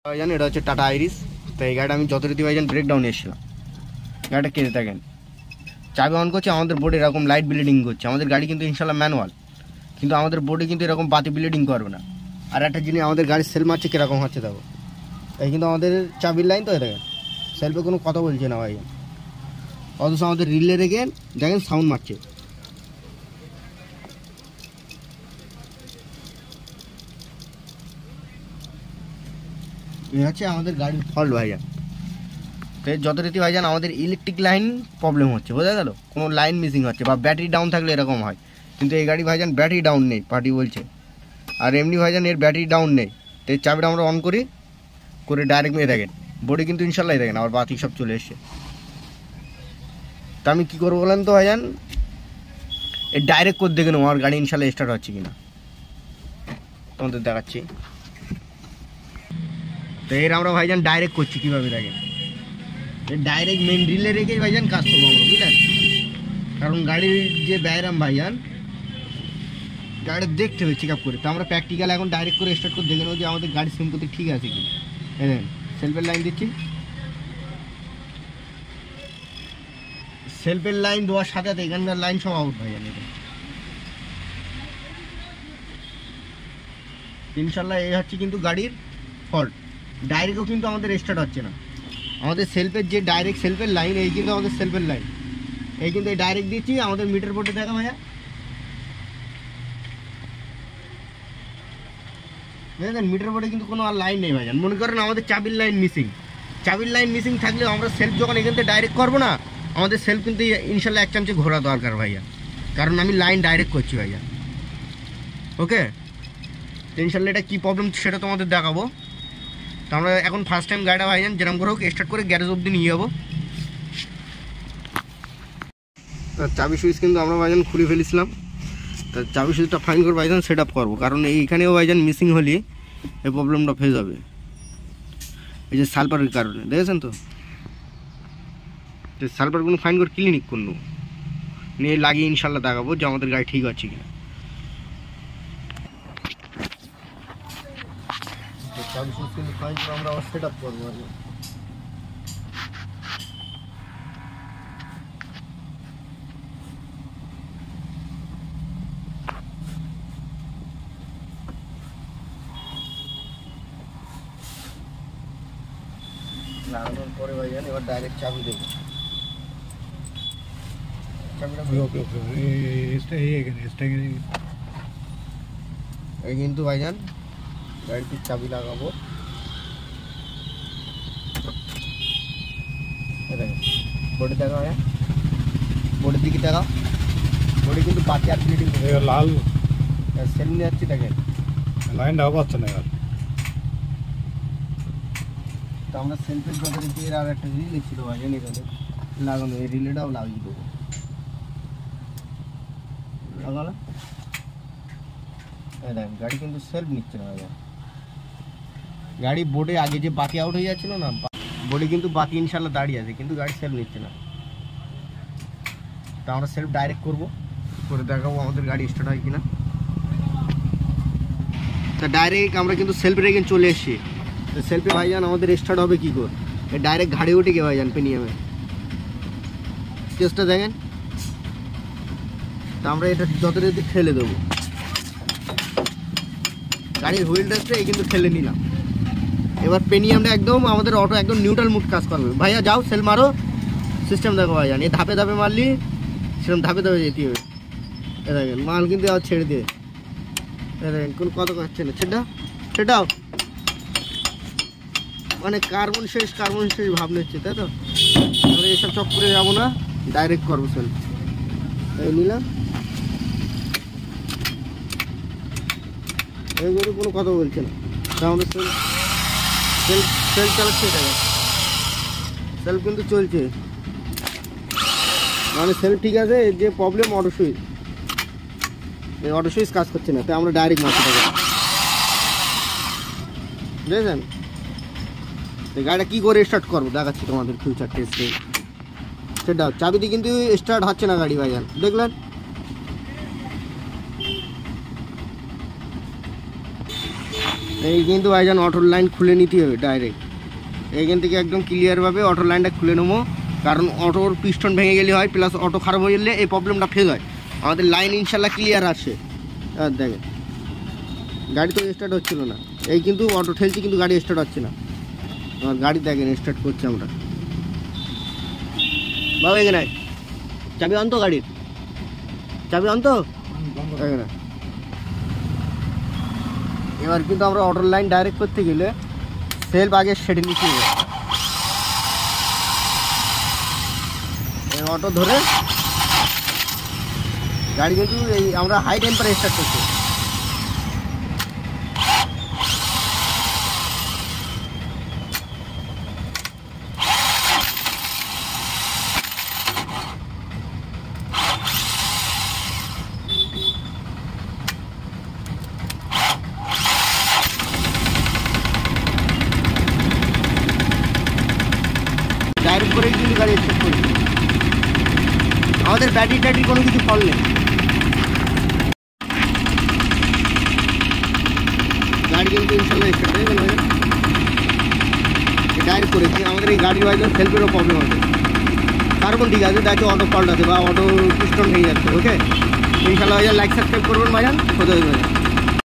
ভাইজান এটা হচ্ছে টাটা আইরিস। তো এই গাড়িটা আমি যথারীতি ভাইজান ব্রেকডাউনে এসেছিলাম, গাড়িটা কিনে থাকেন। চাবি অন করছে, আমাদের বোর্ডে এরকম লাইট ব্লিডিং করছে। আমাদের গাড়ি কিন্তু ইনশাল্লাহ ম্যানুয়াল, কিন্তু আমাদের বোর্ডে কিন্তু এরকম বাতি ব্লিডিং করবে না। আর একটা জিনিস, আমাদের গাড়ির সেল মারছে কীরকম হচ্ছে দেখো, এই কিন্তু আমাদের চাবির লাইন তো দেখেন, সেলফে কোনো কথা বলছে না ভাইজান, অথচ আমাদের রিলে রেখে দেখেন সাউন্ড মারছে। এই হচ্ছে আমাদের গাড়ির ফল্ট ভাইজান। তো যথারীতি ভাইজান আমাদের ইলেকট্রিক লাইন প্রবলেম হচ্ছে, বোঝা গেল, কোনো লাইন মিসিং হচ্ছে বা ব্যাটারি ডাউন থাকলে এরকম হয়। কিন্তু এই গাড়ি ভাইজান ব্যাটারি ডাউন নেই, পার্টি বলছে। আর এমনি ভাইজান এর ব্যাটারি ডাউন নেই। তো এই চাবিটা আমরা অন করি, করে ডাইরেক্ট মেয়ে দেখেন বোর্ডে কিন্তু ইনশাল্লাহ দেখেন আবার বাতি সব চলে এসছে। তা আমি কী করবো বলেন তো ভাইজান, এর ডাইরেক্ট করে দেখে নেবো আমার গাড়ি ইনশাল্লাহ স্টার্ট হচ্ছে কিনা, তোমাদের দেখাচ্ছি। তো এর আমরা ভাইজান ডাইরেক্ট করছি কীভাবে দেখেন, ডাইরেক্ট মেন রিলে রেখে ভাইজান কাজ করবো আমরা, বুঝলেন। কারণ গাড়ির যে ব্যায়াম ভাইজান, গাড়ি দেখতে হবে চেক আপ করে। তো আমরা প্র্যাকটিক্যাল এখন ডাইরেক্ট করে স্টার্ট করে দেখে নেবো যে আমাদের গাড়ি সিম্পতি ঠিক আছে কি। হ্যাঁ, সেলফের লাইন দিচ্ছি, সেলফের লাইন দেওয়ার সাথে সাথে এখানকার লাইন সব আউট ভাইজান। এটা ইনশাল্লাহ এই হচ্ছে কিন্তু গাড়ির ফল্ট। ডাইরেক্টও কিন্তু আমাদের স্টার্ট হচ্ছে না। আমাদের সেলফের যে ডাইরেক্ট সেলফের লাইন, এই কিন্তু আমাদের সেলফের লাইন, এই কিন্তু এই ডাইরেক্ট দিচ্ছি আমাদের মিটার বোর্ডে দেখা ভাইয়া, দেখেন মিটার বোর্ডে কিন্তু কোনো আর লাইন নেই ভাইজান। মনে করেন আমাদের চাবির লাইন মিসিং, চাবির লাইন মিসিং থাকলে আমরা সেলফ যখন এখান থেকে ডাইরেক্ট করবো না, আমাদের সেলফ কিন্তু ইনশাল্লাহ এক চামচে ঘোরা দরকার ভাইয়া, কারণ আমি লাইন ডাইরেক্ট করছি ভাইয়া। ওকে, ইনশাল্লাহ এটা কী প্রবলেম সেটা তোমাদের দেখাবো। তো আমরা এখন ফার্স্ট টাইম গাড়িটা ভাইজান যেরকম করে হোক স্টার্ট করে গ্যারেজ অবধি নিয়ে যাবো। চাবি সুইচ কিন্তু আমরা ভাইজান খুলে ফেলেছিলাম। তা চাবি সুইচটা ফাইন করে ভাইজান সেট আপ করবো, কারণ এইখানেও ভাইজান মিসিং হলে এই প্রবলেমটা ফেস যাবে, এই যে সালফারের কারণে, দেখেছেন তো। সালফারগুলো ফাইন করে ক্লিনিক করবো, নিয়ে লাগিয়ে ইনশাল্লাহ দেখাবো যে আমাদের গাড়ি ঠিক আছে কিনা। চাবি সুইচ কিন্তু ফাইন করে আমরা আবার সেট আপ করবো আর লাগানোর পরে ভাইজান এবার ডাইরেক্ট চাবি দেবো। এই কিন্তু ভাইজান গাড়িটির চাবি লাগাবো, বোর্ডে দেখা হয়, বোর্ডের দিকে দেখাও, বোর্ডে কিন্তু বাকি আর ব্লিডিং লাল সেল নিয়ে যাচ্ছি, দেখেন লাইনটা পাচ্ছে না। এবার তো আমরা সেলফের যথারীতি আর একটা রিলে ছিল ভাইজান এখানে লাগানো, এই রিলেটাও লাগিয়ে দেবো। লাগালো, দেখেন গাড়ি কিন্তু সেলফ নিচ্ছে না ভাইজান। গাড়ি বোর্ডে আগে যে বাতি আউট হয়ে যাচ্ছিল না, বোর্ডে কিন্তু বাতি ইনশাল্লাহ দাঁড়িয়ে আছে, কিন্তু গাড়ি সেলফ নিচ্ছে না। তো আমরা সেলফ ডাইরেক্ট করবো, করে দেখাবো আমাদের গাড়ি স্টার্ট হয় কিনা। তা ডাইরেক্ট আমরা কিন্তু সেলফ রেখে চলে এসেছি। তো সেলফে ভাইজান আমাদের স্টার্ট হবে কী করে, ডাইরেক্ট ঘাড়ে উঠে গিয়ে ভাইজান পেনিয়ামে কেসটা দেখেন। তা আমরা এটা যথারীতি ঠেলে দেবো, গাড়ির হুইল টেস্টে এই কিন্তু ঠেলে নিলাম। এবার পেনিয়ামটা একদম আমাদের অটো একদম নিউট্রাল মুড কাজ করবে। ভাইয়া যাও সেল মারো, সিস্টেম দেখো ভাইজান, এই ধাপে ধাপে মারলি সেরকম ধাপে ধাপে যেতে হবে। এ দেখেন মাল কিন্তু আবার ছেড়ে দিয়ে, এ দেখেন কোনো কথা হচ্ছে না, সেটাও মানে কার্বন শেষ ভাব নিচ্ছে, তাই তো। আমরা এসব চক করে যাবো না, ডাইরেক্ট করবো সেল। এই নিলাম, এইগুলো কোনো কথা বলছে না, আমাদের সেল চালাচ্ছে, এটা সেলফ কিন্তু চলছে, মানে সেলফ ঠিক আছে। যে প্রবলেম অটো সুইচ, এই অটো সুইচ কাজ করছে না, তাই আমরা ডাইরেক্ট মারতে থাকি, বুঝেছেন। এই গাড়িটা কী করে স্টার্ট করবো দেখাচ্ছি তোমাদের ফিউচার টেস্টে। সেটা চাবিতে কিন্তু স্টার্ট হচ্ছে না গাড়ি ভাইজান, দেখলেন। এই কিন্তু ভাইজান অটোর লাইন খুলে নিতে হবে ডাইরেক্ট, এইখান থেকে একদম ক্লিয়ারভাবে অটোর লাইনটা খুলে নেবো, কারণ অটোর পিস্টন ভেঙে গেলে হয়, প্লাস অটো খারাপ হয়ে গেলে এই প্রবলেমটা ফেল হয়। আমাদের লাইন ইনশাল্লাহ ক্লিয়ার আছে। আর দেখেন গাড়ি তো স্টার্ট হচ্ছিলো না, এই কিন্তু অটো ঠেলছি কিন্তু গাড়ি স্টার্ট হচ্ছে না। আমার গাড়ি দেখেন স্টার্ট করছি আমরা। বাবা এখানে চাবি আনতো, গাড়ির চাবি আনতো এখানে। এবার কিন্তু আমরা অটোর লাইন ডাইরেক্ট করতে গেলে সেলফ আগে সেটে নিতে হবে। অটো ধরে গাড়ি কিন্তু এই আমরা হাই টেম্পারে স্টার্ট করছি। ডাইরেক্ট করেই কিন্তু গাড়ি স্টার্ট করি, আমাদের ব্যাটারি ট্যাটারি কোনো কিছু ফল নেই। গাড়ি কিন্তু ইনশাল্লাহ স্টার্ট হয়ে গেল, ডাইরেক্ট করেছি। আমাদের এই গাড়ি বাইলে সেলফেরও প্রবলেম আছে, কার্বন ঠিক আছে, দেখো অটো ফল্ট আছে বা অটো পিস্টন ভেঙে যাচ্ছে। ওকে ইনশাল্লাহ ভাইজান লাইক সাবস্ক্রাইব করবেন ভাইজান, কোথায় ভাইজান।